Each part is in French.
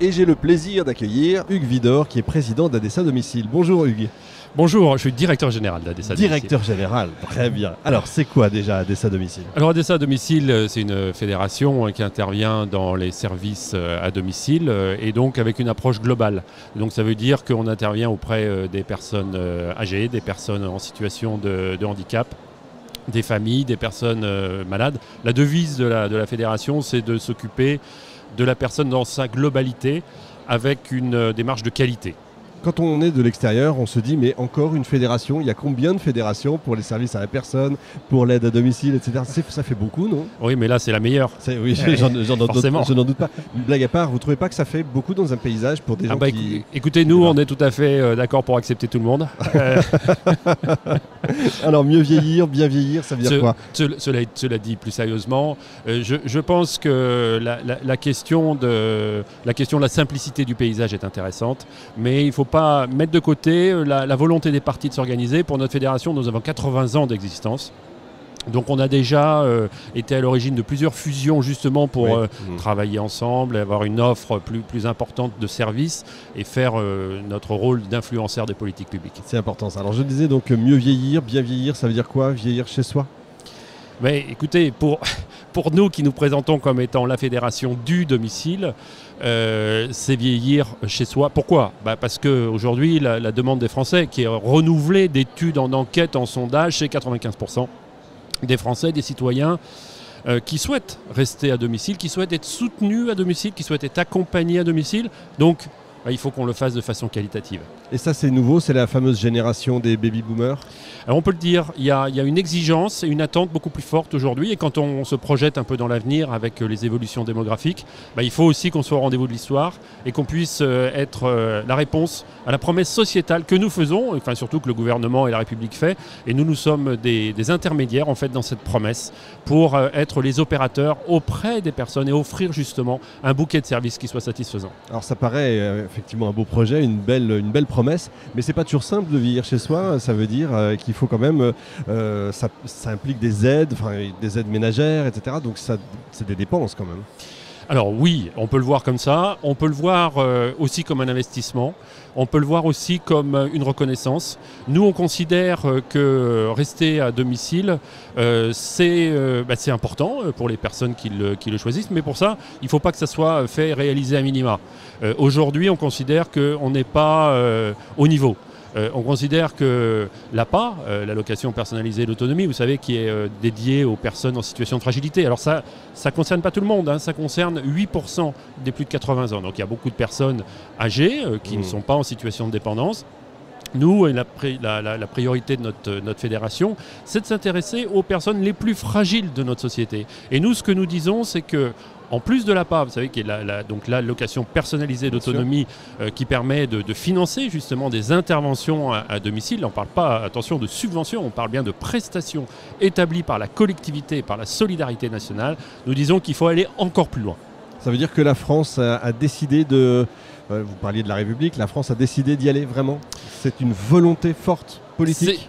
Et j'ai le plaisir d'accueillir Hugues Vidor, qui est président d'ADESA Domicile. Bonjour Hugues. Bonjour, je suis directeur général d'ADESA Domicile. Directeur général, très bien. Alors c'est quoi déjà ADESA Domicile? Alors ADESA Domicile, c'est une fédération qui intervient dans les services à domicile et donc avec une approche globale. Donc ça veut dire qu'on intervient auprès des personnes âgées, des personnes en situation de handicap, des familles, des personnes malades. La devise de la fédération, c'est de s'occuper de la personne dans sa globalité avec une démarche de qualité. Quand on est de l'extérieur, on se dit mais encore une fédération, il y a combien de fédérations pour les services à la personne, pour l'aide à domicile, etc. Ça fait beaucoup, non? Oui, mais là c'est la meilleure. Oui, je n'en doute pas. Une blague à part, vous ne trouvez pas que ça fait beaucoup dans un paysage pour des gens qui... Écoutez, nous on est tout à fait d'accord pour accepter tout le monde. Alors mieux vieillir, bien vieillir, ça veut dire quoi? Cela dit plus sérieusement, je pense que la question de la simplicité du paysage est intéressante, mais il ne faut pas mettre de côté la volonté des parties de s'organiser. Pour notre fédération, nous avons 80 ans d'existence. Donc on a déjà été à l'origine de plusieurs fusions justement pour travailler ensemble, avoir une offre plus importante de services et faire notre rôle d'influenceur des politiques publiques. C'est important ça. Alors je disais donc mieux vieillir, bien vieillir, ça veut dire quoi? Vieillir chez soi? Mais écoutez, pour nous qui nous présentons comme étant la fédération du domicile, c'est vieillir chez soi. Pourquoi? Parce qu'aujourd'hui, la demande des Français, qui est renouvelée d'études en enquête, en sondage, c'est 95% des Français, des citoyens qui souhaitent rester à domicile, qui souhaitent être soutenus à domicile, qui souhaitent être accompagnés à domicile. Donc, il faut qu'on le fasse de façon qualitative. Et ça, c'est nouveau, c'est la fameuse génération des baby-boomers? Alors on peut le dire, il y a une exigence et une attente beaucoup plus forte aujourd'hui. Et quand on se projette un peu dans l'avenir avec les évolutions démographiques, il faut aussi qu'on soit au rendez-vous de l'histoire et qu'on puisse être la réponse à la promesse sociétale que nous faisons, enfin surtout que le gouvernement et la République fait. Et nous sommes des intermédiaires en fait dans cette promesse pour être les opérateurs auprès des personnes et offrir justement un bouquet de services qui soit satisfaisant. Alors ça paraît effectivement un beau projet, une belle promesse, mais c'est pas toujours simple de vieillir chez soi. Ça veut dire qu'il faut quand même, ça implique des aides ménagères, etc. Donc c'est des dépenses quand même. Alors oui, on peut le voir comme ça, on peut le voir aussi comme un investissement, on peut le voir aussi comme une reconnaissance. Nous, on considère que rester à domicile, c'est important pour les personnes qui le choisissent, mais pour ça, il ne faut pas que ça soit fait et réalisé à minima. Aujourd'hui, on considère qu'on n'est pas au niveau. On considère que l'APA, l'allocation personnalisée d'autonomie, vous savez, qui est dédiée aux personnes en situation de fragilité. Alors ça ne concerne pas tout le monde, ça concerne 8% des plus de 80 ans. Donc il y a beaucoup de personnes âgées qui ne sont pas en situation de dépendance. Nous, la priorité de notre fédération, c'est de s'intéresser aux personnes les plus fragiles de notre société. Et nous, ce que nous disons, c'est que en plus de l'APA, vous savez, qui est l'allocation personnalisée d'autonomie qui permet de financer justement des interventions à domicile. On ne parle pas, attention, de subventions, on parle bien de prestations établies par la collectivité, par la solidarité nationale. Nous disons qu'il faut aller encore plus loin. Ça veut dire que la France a décidé de... Vous parliez de la République, la France a décidé d'y aller vraiment? C'est une volonté forte politique?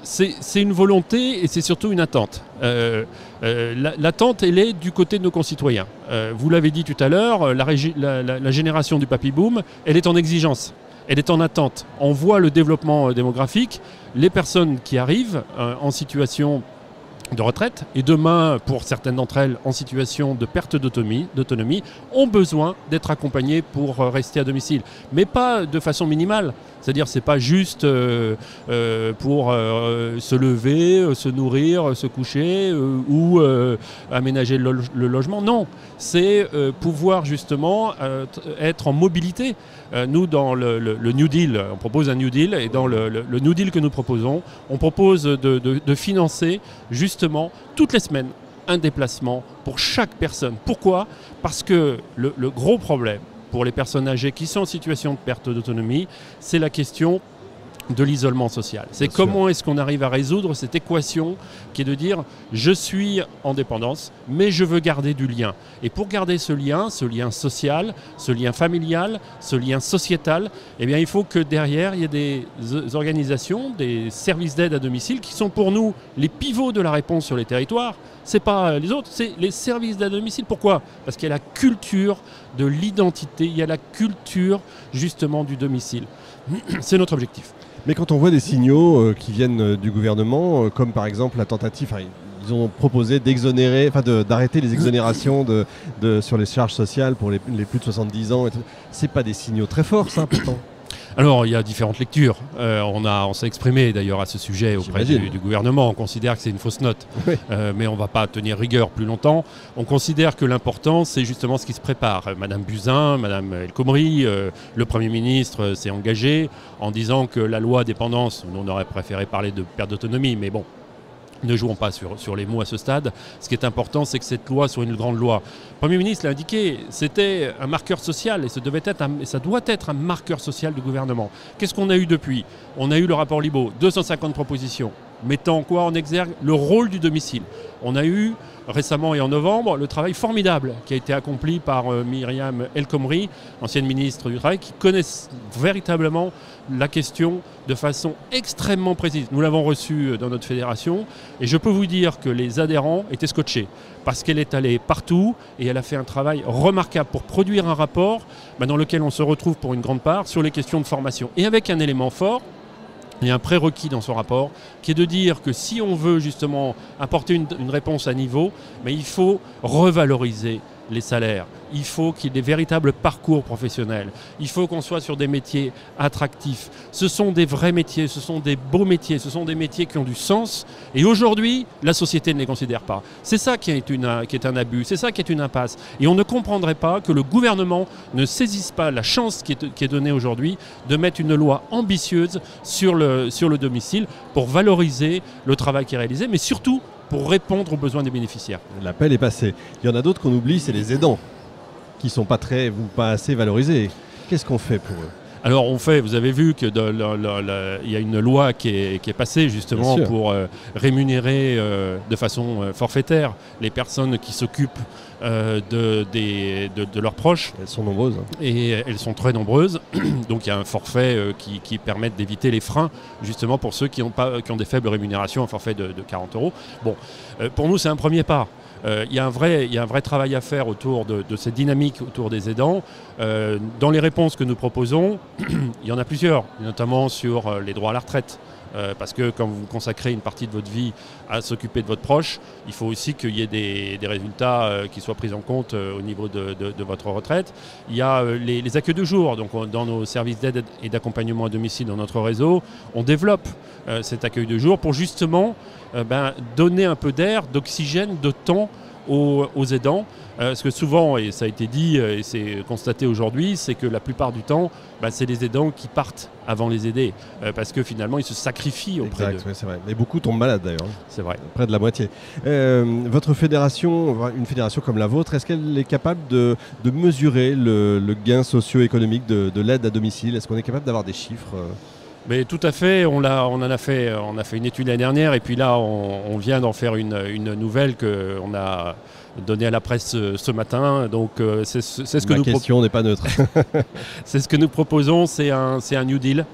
C'est une volonté et c'est surtout une attente. L'attente, elle est du côté de nos concitoyens. Vous l'avez dit tout à l'heure, la génération du papy-boom, elle est en exigence, elle est en attente. On voit le développement démographique, les personnes qui arrivent en situation de retraite et demain, pour certaines d'entre elles, en situation de perte d'autonomie, ont besoin d'être accompagnées pour rester à domicile. Mais pas de façon minimale. C'est-à-dire c'est pas juste pour se lever, se nourrir, se coucher ou aménager le logement. Non, c'est pouvoir justement être en mobilité. Nous, dans le New Deal, on propose un New Deal et dans le New Deal que nous proposons, on propose de financer justement toutes les semaines un déplacement pour chaque personne. Pourquoi? Parce que le gros problème pour les personnes âgées qui sont en situation de perte d'autonomie, c'est la question de l'isolement social. C'est comment est-ce qu'on arrive à résoudre cette équation qui est de dire je suis en dépendance, mais je veux garder du lien. Et pour garder ce lien social, ce lien familial, ce lien sociétal, eh bien, il faut que derrière, il y ait des organisations, des services d'aide à domicile qui sont pour nous les pivots de la réponse sur les territoires. c'est pas les autres, c'est les services d'aide à domicile. Pourquoi? Parce qu'il y a la culture de l'identité, il y a la culture justement du domicile. C'est notre objectif. Mais quand on voit des signaux qui viennent du gouvernement, comme par exemple la tentative, ils ont proposé d'exonérer, d'arrêter les exonérations sur les charges sociales pour les plus de 70 ans. C'est pas des signaux très forts, ça, pourtant. Alors, il y a différentes lectures. On s'est exprimé d'ailleurs à ce sujet auprès du gouvernement. On considère que c'est une fausse note, oui. Mais on ne va pas tenir rigueur plus longtemps. On considère que l'important, c'est justement ce qui se prépare. Madame Buzyn, Madame El Khomri, le Premier ministre s'est engagé en disant que la loi dépendance, nous on aurait préféré parler de perte d'autonomie, mais bon, ne jouons pas sur les mots à ce stade. Ce qui est important, c'est que cette loi soit une grande loi. Le Premier ministre l'a indiqué, c'était un marqueur social et ça doit être un marqueur social du gouvernement. Qu'est-ce qu'on a eu depuis? On a eu le rapport Libault, 250 propositions, mettant quoi en exergue? Le rôle du domicile. On a eu récemment et en novembre le travail formidable qui a été accompli par Myriam El Khomri, ancienne ministre du Travail, qui connaissent véritablement la question de façon extrêmement précise. Nous l'avons reçue dans notre fédération et je peux vous dire que les adhérents étaient scotchés parce qu'elle est allée partout et elle a fait un travail remarquable pour produire un rapport dans lequel on se retrouve pour une grande part sur les questions de formation. Et avec un élément fort, il y a un prérequis dans son rapport qui est de dire que si on veut justement apporter une réponse à niveau, mais il faut revaloriser les salaires. Il faut qu'il y ait des véritables parcours professionnels. Il faut qu'on soit sur des métiers attractifs. Ce sont des vrais métiers, ce sont des beaux métiers, ce sont des métiers qui ont du sens. Et aujourd'hui, la société ne les considère pas. C'est ça qui est un abus, c'est ça qui est une impasse. Et on ne comprendrait pas que le gouvernement ne saisisse pas la chance qui est donnée aujourd'hui de mettre une loi ambitieuse sur le domicile pour valoriser le travail qui est réalisé, mais surtout pour répondre aux besoins des bénéficiaires. L'appel est passé. Il y en a d'autres qu'on oublie, c'est les aidants, qui ne sont pas assez valorisés. Qu'est-ce qu'on fait pour eux? Alors vous avez vu qu'il y a une loi qui est passée justement pour rémunérer de façon forfaitaire les personnes qui s'occupent de leurs proches. Elles sont nombreuses. Et elles sont très nombreuses. Donc il y a un forfait qui permet d'éviter les freins justement pour ceux qui ont des faibles rémunérations, un forfait de 40 €. Bon, pour nous c'est un premier pas. Il y a un vrai travail à faire autour de cette dynamique autour des aidants. Dans les réponses que nous proposons, il y en a plusieurs, notamment sur les droits à la retraite. Parce que quand vous consacrez une partie de votre vie à s'occuper de votre proche, il faut aussi qu'il y ait des résultats qui soient pris en compte au niveau de votre retraite. Il y a les accueils de jour. Donc dans nos services d'aide et d'accompagnement à domicile dans notre réseau, on développe cet accueil de jour pour justement donner un peu d'air, d'oxygène, de temps aux aidants. Parce que souvent, et ça a été dit et c'est constaté aujourd'hui, c'est que la plupart du temps, c'est les aidants qui partent avant les aider. Parce que finalement, ils se sacrifient auprès d'eux. Oui, c'est vrai. Et beaucoup tombent malades d'ailleurs. C'est vrai. Près de la moitié. Votre fédération, une fédération comme la vôtre, est-ce qu'elle est capable de mesurer le gain socio-économique de l'aide à domicile? Est-ce qu'on est capable d'avoir des chiffres? Mais tout à fait, on a fait une étude l'année dernière et puis là on vient d'en faire une nouvelle qu'on a donnée à la presse ce matin. Donc c'est ce que Ma question n'est pas neutre. C'est ce que nous proposons, c'est un New Deal.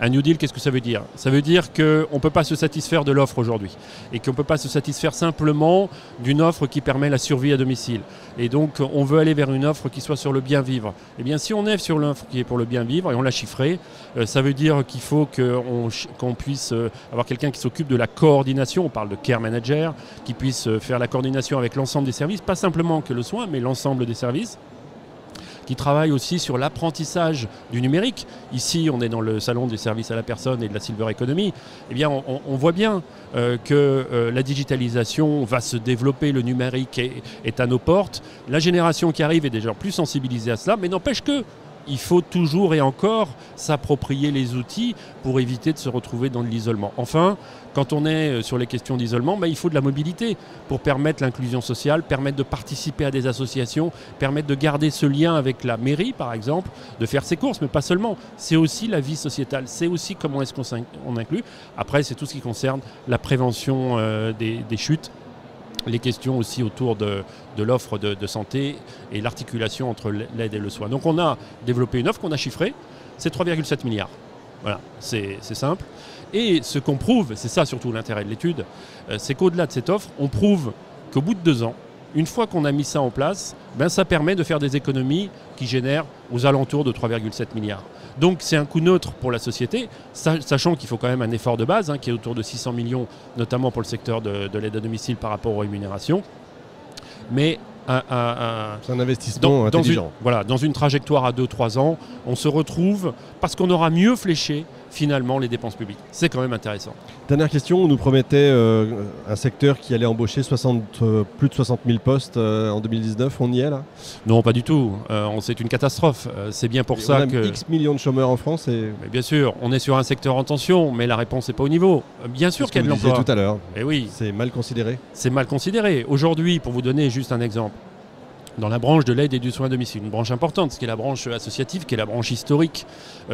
Un New Deal, qu'est-ce que ça veut dire? Ça veut dire qu'on ne peut pas se satisfaire de l'offre aujourd'hui et qu'on ne peut pas se satisfaire simplement d'une offre qui permet la survie à domicile. Et donc, on veut aller vers une offre qui soit sur le bien vivre. Eh bien, si on est sur l'offre qui est pour le bien vivre, et on l'a chiffré, ça veut dire qu'il faut qu'on puisse avoir quelqu'un qui s'occupe de la coordination, on parle de care manager, qui puisse faire la coordination avec l'ensemble des services, pas simplement que le soin, mais l'ensemble des services, qui travaille aussi sur l'apprentissage du numérique. Ici, on est dans le salon des services à la personne et de la Silver Economy. Eh bien, on voit bien que la digitalisation va se développer, le numérique est à nos portes. La génération qui arrive est déjà plus sensibilisée à cela, mais n'empêche que il faut toujours et encore s'approprier les outils pour éviter de se retrouver dans de l'isolement. Enfin, quand on est sur les questions d'isolement, il faut de la mobilité pour permettre l'inclusion sociale, permettre de participer à des associations, permettre de garder ce lien avec la mairie, par exemple, de faire ses courses, mais pas seulement. C'est aussi la vie sociétale, c'est aussi comment est-ce qu'on inclut. Après, c'est tout ce qui concerne la prévention des chutes. Les questions aussi autour de l'offre de santé et l'articulation entre l'aide et le soin. Donc on a développé une offre qu'on a chiffrée, c'est 3,7 milliards. Voilà, c'est simple. Et ce qu'on prouve, c'est ça surtout l'intérêt de l'étude, c'est qu'au-delà de cette offre, on prouve qu'au bout de 2 ans, une fois qu'on a mis ça en place, ça permet de faire des économies qui génèrent aux alentours de 3,7 milliards. Donc c'est un coût neutre pour la société, sachant qu'il faut quand même un effort de base, qui est autour de 600 millions, notamment pour le secteur de l'aide à domicile par rapport aux rémunérations. Mais c'est un investissement intelligent. Dans une trajectoire à 2-3 ans, on se retrouve parce qu'on aura mieux fléché finalement les dépenses publiques. C'est quand même intéressant. Dernière question, on nous promettait un secteur qui allait embaucher plus de 60 000 postes en 2019. On y est là? Non, pas du tout. C'est une catastrophe. C'est bien pour ça que... On a X millions de chômeurs en France. Mais bien sûr, on est sur un secteur en tension, mais la réponse n'est pas au niveau. Bien sûr qu'il y a de l'emploi. Tout à l'heure. Et oui. C'est mal considéré. C'est mal considéré. Aujourd'hui, pour vous donner juste un exemple, dans la branche de l'aide et du soin à domicile, une branche importante, qui est la branche associative, qui est la branche historique,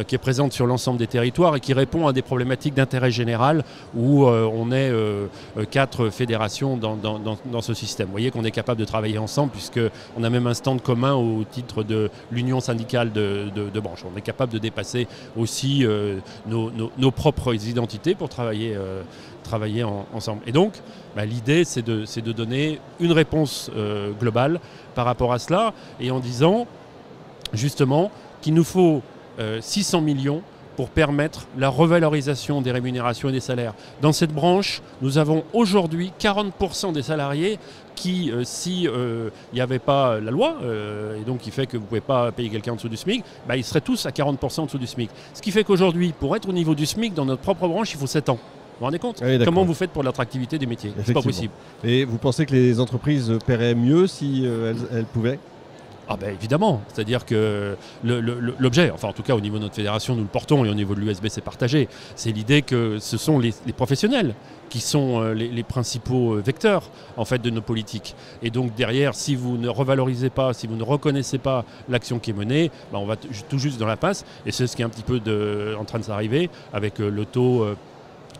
qui est présente sur l'ensemble des territoires et qui répond à des problématiques d'intérêt général où on est 4 fédérations dans ce système. Vous voyez qu'on est capable de travailler ensemble puisqu'on a même un stand commun au titre de l'union syndicale de branche. On est capable de dépasser aussi nos propres identités pour travailler ensemble. Et donc, l'idée, c'est de donner une réponse globale par rapport à cela, et en disant justement qu'il nous faut 600 millions pour permettre la revalorisation des rémunérations et des salaires. Dans cette branche, nous avons aujourd'hui 40% des salariés qui, si n'y avait pas la loi, et donc qui fait que vous ne pouvez pas payer quelqu'un en dessous du SMIC, ils seraient tous à 40% en dessous du SMIC. Ce qui fait qu'aujourd'hui, pour être au niveau du SMIC dans notre propre branche, il faut 7 ans. Vous vous rendez compte? Oui, comment vous faites pour l'attractivité des métiers? C'est pas possible. Et vous pensez que les entreprises paieraient mieux si elles pouvaient? Évidemment, c'est-à-dire que l'objet, enfin en tout cas au niveau de notre fédération, nous le portons, et au niveau de l'USB c'est partagé, c'est l'idée que ce sont les professionnels qui sont les principaux vecteurs en fait de nos politiques. Et donc derrière, si vous ne revalorisez pas, si vous ne reconnaissez pas l'action qui est menée, on va tout juste dans la passe, et c'est ce qui est un petit peu en train de s'arriver avec le taux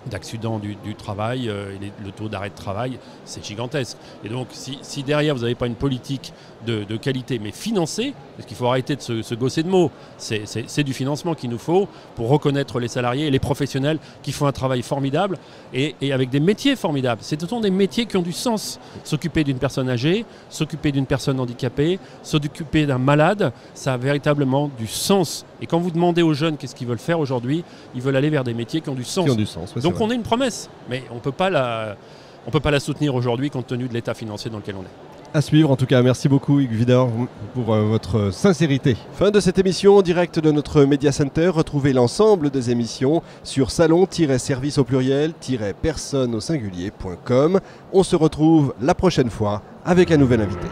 d'accident du travail et le taux d'arrêt de travail, c'est gigantesque. Et donc si derrière vous n'avez pas une politique de qualité mais financée, parce qu'il faut arrêter de se gausser de mots, c'est du financement qu'il nous faut pour reconnaître les salariés et les professionnels qui font un travail formidable et avec des métiers formidables. Ce sont des métiers qui ont du sens. S'occuper d'une personne âgée, s'occuper d'une personne handicapée, s'occuper d'un malade, ça a véritablement du sens. Et quand vous demandez aux jeunes qu'est-ce qu'ils veulent faire aujourd'hui, ils veulent aller vers des métiers qui ont du sens. Donc on a une promesse, mais on ne peut pas la soutenir aujourd'hui compte tenu de l'état financier dans lequel on est. À suivre en tout cas. Merci beaucoup Hugues Widor pour votre sincérité. Fin de cette émission en direct de notre Media Center. Retrouvez l'ensemble des émissions sur salon-service au pluriel-personne au singulier.com. On se retrouve la prochaine fois avec un nouvel invité.